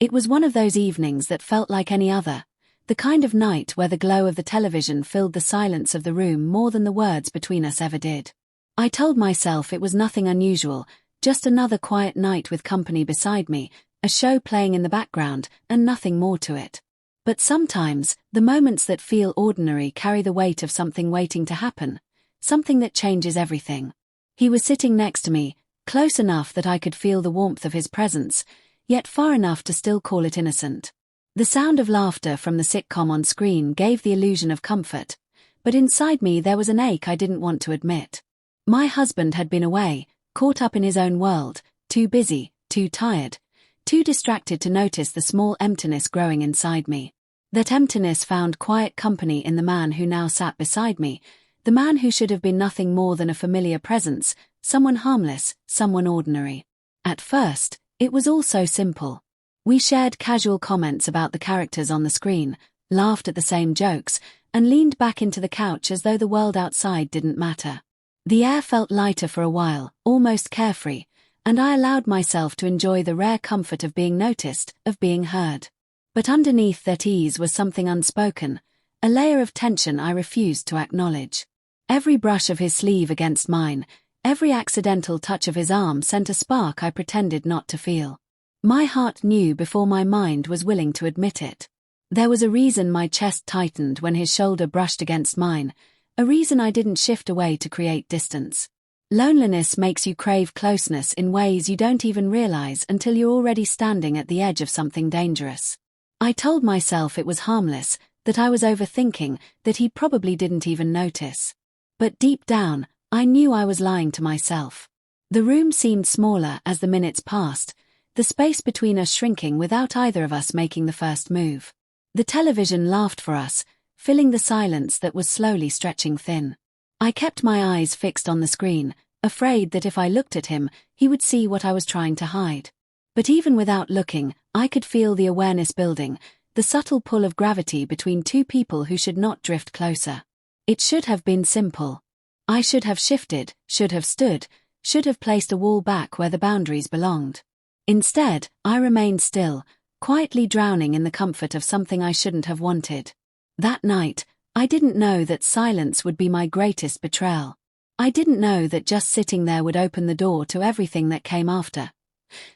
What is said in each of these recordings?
It was one of those evenings that felt like any other, the kind of night where the glow of the television filled the silence of the room more than the words between us ever did. I told myself it was nothing unusual, just another quiet night with company beside me, a show playing in the background, and nothing more to it. But sometimes, the moments that feel ordinary carry the weight of something waiting to happen, something that changes everything. He was sitting next to me, close enough that I could feel the warmth of his presence, yet far enough to still call it innocent. The sound of laughter from the sitcom on screen gave the illusion of comfort, but inside me there was an ache I didn't want to admit. My husband had been away, caught up in his own world, too busy, too tired, too distracted to notice the small emptiness growing inside me. That emptiness found quiet company in the man who now sat beside me, the man who should have been nothing more than a familiar presence, someone harmless, someone ordinary. At first, it was all so simple. We shared casual comments about the characters on the screen, laughed at the same jokes, and leaned back into the couch as though the world outside didn't matter. The air felt lighter for a while, almost carefree, and I allowed myself to enjoy the rare comfort of being noticed, of being heard. But underneath that ease was something unspoken, a layer of tension I refused to acknowledge. Every brush of his sleeve against mine, every accidental touch of his arm sent a spark I pretended not to feel. My heart knew before my mind was willing to admit it. There was a reason my chest tightened when his shoulder brushed against mine, a reason I didn't shift away to create distance. Loneliness makes you crave closeness in ways you don't even realize until you're already standing at the edge of something dangerous. I told myself it was harmless, that I was overthinking, that he probably didn't even notice. But deep down, I knew I was lying to myself. The room seemed smaller as the minutes passed, the space between us shrinking without either of us making the first move. The television laughed for us, filling the silence that was slowly stretching thin. I kept my eyes fixed on the screen, afraid that if I looked at him, he would see what I was trying to hide. But even without looking, I could feel the awareness building, the subtle pull of gravity between two people who should not drift closer. It should have been simple. I should have shifted, should have stood, should have placed a wall back where the boundaries belonged. Instead, I remained still, quietly drowning in the comfort of something I shouldn't have wanted. That night, I didn't know that silence would be my greatest betrayal. I didn't know that just sitting there would open the door to everything that came after.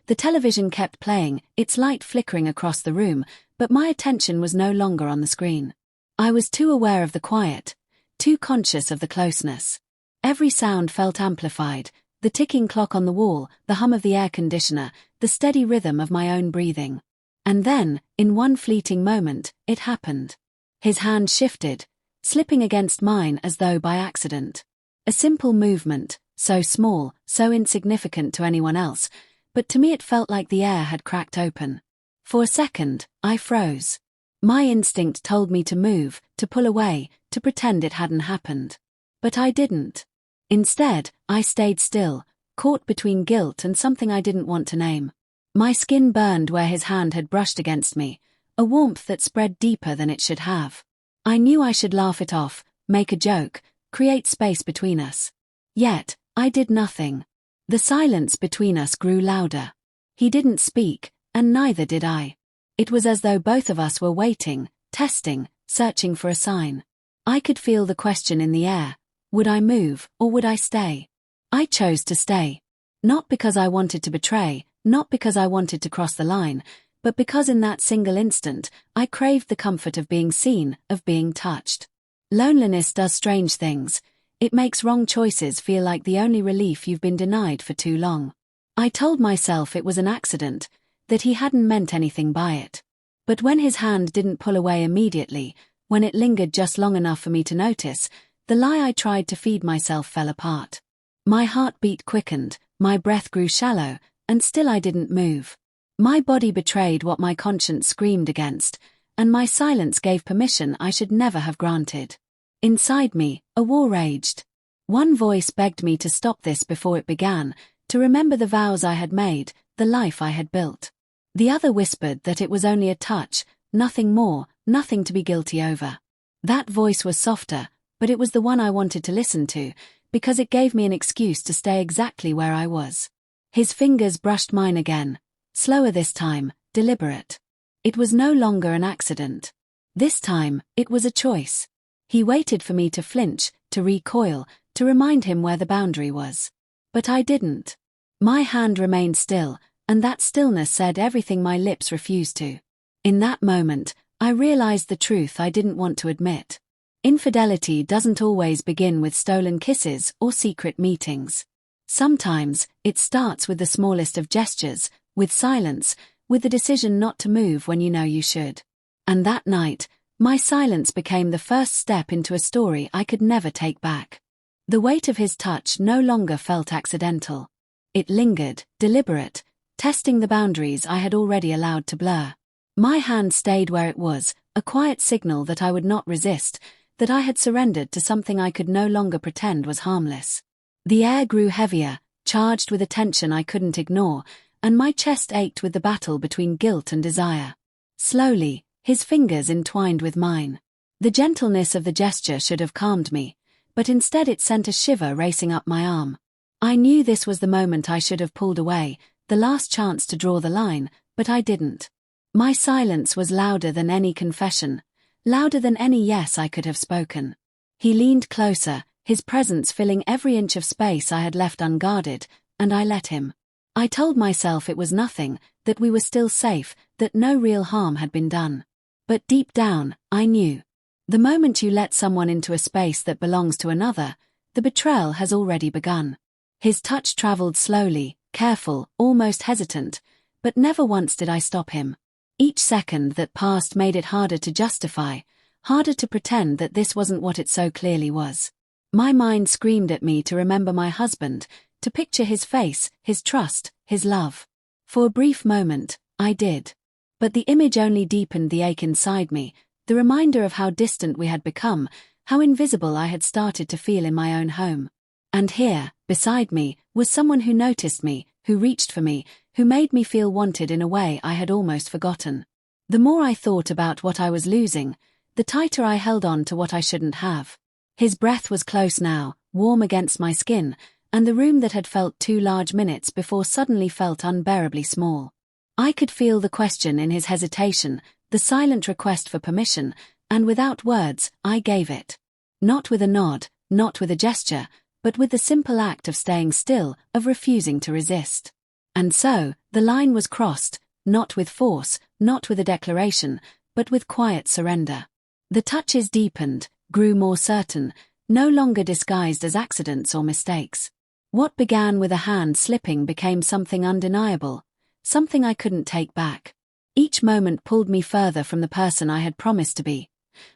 The television kept playing, its light flickering across the room, but my attention was no longer on the screen. I was too aware of the quiet, too conscious of the closeness. Every sound felt amplified, the ticking clock on the wall, the hum of the air conditioner, the steady rhythm of my own breathing. And then, in one fleeting moment, it happened. His hand shifted, slipping against mine as though by accident. A simple movement, so small, so insignificant to anyone else, but to me it felt like the air had cracked open. For a second, I froze. My instinct told me to move, to pull away, to pretend it hadn't happened. But I didn't. Instead, I stayed still, caught between guilt and something I didn't want to name. My skin burned where his hand had brushed against me, a warmth that spread deeper than it should have. I knew I should laugh it off, make a joke, create space between us. Yet, I did nothing. The silence between us grew louder. He didn't speak, and neither did I. It was as though both of us were waiting, testing, searching for a sign. I could feel the question in the air. Would I move, or would I stay? I chose to stay. Not because I wanted to betray, not because I wanted to cross the line, but because in that single instant, I craved the comfort of being seen, of being touched. Loneliness does strange things. It makes wrong choices feel like the only relief you've been denied for too long. I told myself it was an accident, that he hadn't meant anything by it. But when his hand didn't pull away immediately, when it lingered just long enough for me to notice, the lie I tried to feed myself fell apart. My heartbeat quickened, my breath grew shallow, and still I didn't move. My body betrayed what my conscience screamed against, and my silence gave permission I should never have granted. Inside me, a war raged. One voice begged me to stop this before it began, to remember the vows I had made, the life I had built. The other whispered that it was only a touch, nothing more, nothing to be guilty over. That voice was softer, but it was the one I wanted to listen to, because it gave me an excuse to stay exactly where I was. His fingers brushed mine again, slower this time, deliberate. It was no longer an accident. This time, it was a choice. He waited for me to flinch, to recoil, to remind him where the boundary was. But I didn't. My hand remained still, and that stillness said everything my lips refused to. In that moment, I realized the truth I didn't want to admit. Infidelity doesn't always begin with stolen kisses or secret meetings. Sometimes, it starts with the smallest of gestures, with silence, with the decision not to move when you know you should. And that night, my silence became the first step into a story I could never take back. The weight of his touch no longer felt accidental. It lingered, deliberate, testing the boundaries I had already allowed to blur. My hand stayed where it was, a quiet signal that I would not resist, that I had surrendered to something I could no longer pretend was harmless. The air grew heavier, charged with a tension I couldn't ignore, and my chest ached with the battle between guilt and desire. Slowly, his fingers entwined with mine. The gentleness of the gesture should have calmed me, but instead it sent a shiver racing up my arm. I knew this was the moment I should have pulled away, the last chance to draw the line, but I didn't. My silence was louder than any confession, louder than any yes I could have spoken. He leaned closer, his presence filling every inch of space I had left unguarded, and I let him. I told myself it was nothing, that we were still safe, that no real harm had been done. But deep down, I knew. The moment you let someone into a space that belongs to another, the betrayal has already begun. His touch traveled slowly, careful, almost hesitant, but never once did I stop him. Each second that passed made it harder to justify, harder to pretend that this wasn't what it so clearly was. My mind screamed at me to remember my husband, to picture his face, his trust, his love. For a brief moment, I did. But the image only deepened the ache inside me, the reminder of how distant we had become, how invisible I had started to feel in my own home. And here, beside me, was someone who noticed me, who reached for me, who made me feel wanted in a way I had almost forgotten. The more I thought about what I was losing, the tighter I held on to what I shouldn't have. His breath was close now, warm against my skin, and the room that had felt 2 large minutes before suddenly felt unbearably small. I could feel the question in his hesitation, the silent request for permission, and without words, I gave it. Not with a nod, not with a gesture, but with the simple act of staying still, of refusing to resist. And so, the line was crossed, not with force, not with a declaration, but with quiet surrender. The touches deepened, grew more certain, no longer disguised as accidents or mistakes. What began with a hand slipping became something undeniable, something I couldn't take back. Each moment pulled me further from the person I had promised to be,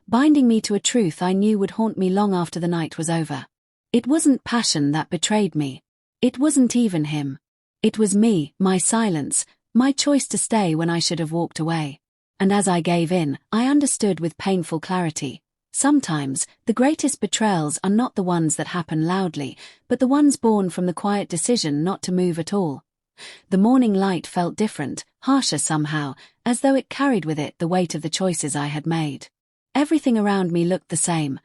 binding me to a truth I knew would haunt me long after the night was over. It wasn't passion that betrayed me. It wasn't even him. It was me, my silence, my choice to stay when I should have walked away. And as I gave in, I understood with painful clarity. Sometimes, the greatest betrayals are not the ones that happen loudly, but the ones born from the quiet decision not to move at all. The morning light felt different, harsher somehow, as though it carried with it the weight of the choices I had made. Everything around me looked the same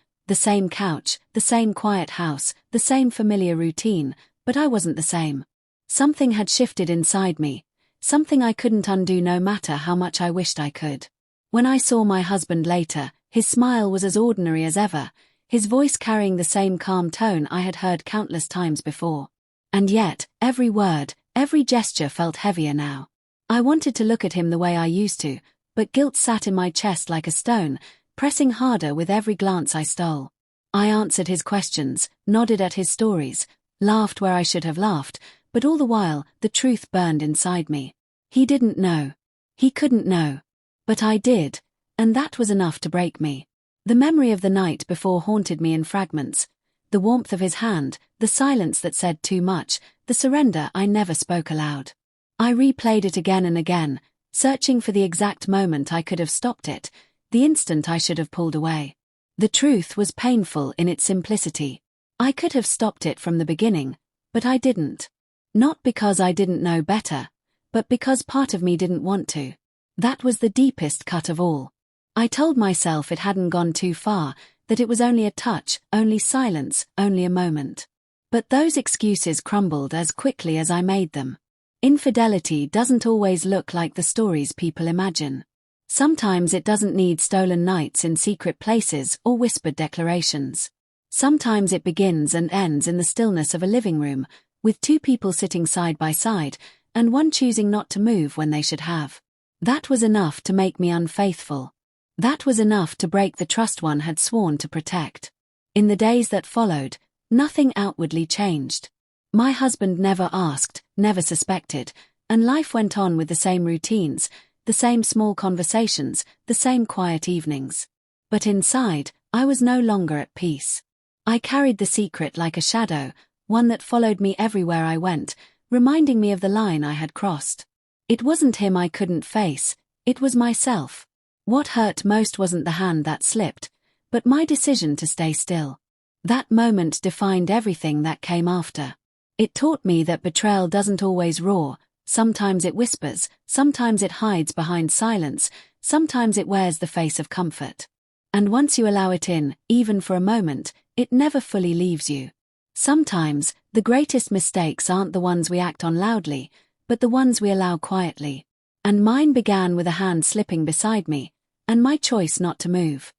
couch, the same quiet house, the same familiar routine, but I wasn't the same. Something had shifted inside me, something I couldn't undo no matter how much I wished I could. When I saw my husband later, his smile was as ordinary as ever, his voice carrying the same calm tone I had heard countless times before. And yet, every word, every gesture felt heavier now. I wanted to look at him the way I used to, but guilt sat in my chest like a stone, pressing harder with every glance I stole. I answered his questions, nodded at his stories, laughed where I should have laughed, but all the while, the truth burned inside me. He didn't know. He couldn't know. But I did, and that was enough to break me. The memory of the night before haunted me in fragments. The warmth of his hand, the silence that said too much, the surrender I never spoke aloud. I replayed it again and again, searching for the exact moment I could have stopped it, the instant I should have pulled away. The truth was painful in its simplicity. I could have stopped it from the beginning, but I didn't. Not because I didn't know better, but because part of me didn't want to. That was the deepest cut of all. I told myself it hadn't gone too far, that it was only a touch, only silence, only a moment. But those excuses crumbled as quickly as I made them. Infidelity doesn't always look like the stories people imagine. Sometimes it doesn't need stolen nights in secret places or whispered declarations. Sometimes it begins and ends in the stillness of a living room, with two people sitting side by side, and one choosing not to move when they should have. That was enough to make me unfaithful. That was enough to break the trust one had sworn to protect. In the days that followed, nothing outwardly changed. My husband never asked, never suspected, and life went on with the same routines, the same small conversations, the same quiet evenings. But inside, I was no longer at peace. I carried the secret like a shadow, one that followed me everywhere I went, reminding me of the line I had crossed. It wasn't him I couldn't face, it was myself. What hurt most wasn't the hand that slipped, but my decision to stay still. That moment defined everything that came after. It taught me that betrayal doesn't always roar, sometimes it whispers, sometimes it hides behind silence, sometimes it wears the face of comfort. And once you allow it in, even for a moment, it never fully leaves you. Sometimes, the greatest mistakes aren't the ones we act on loudly, but the ones we allow quietly. And mine began with a hand slipping beside me, and my choice not to move.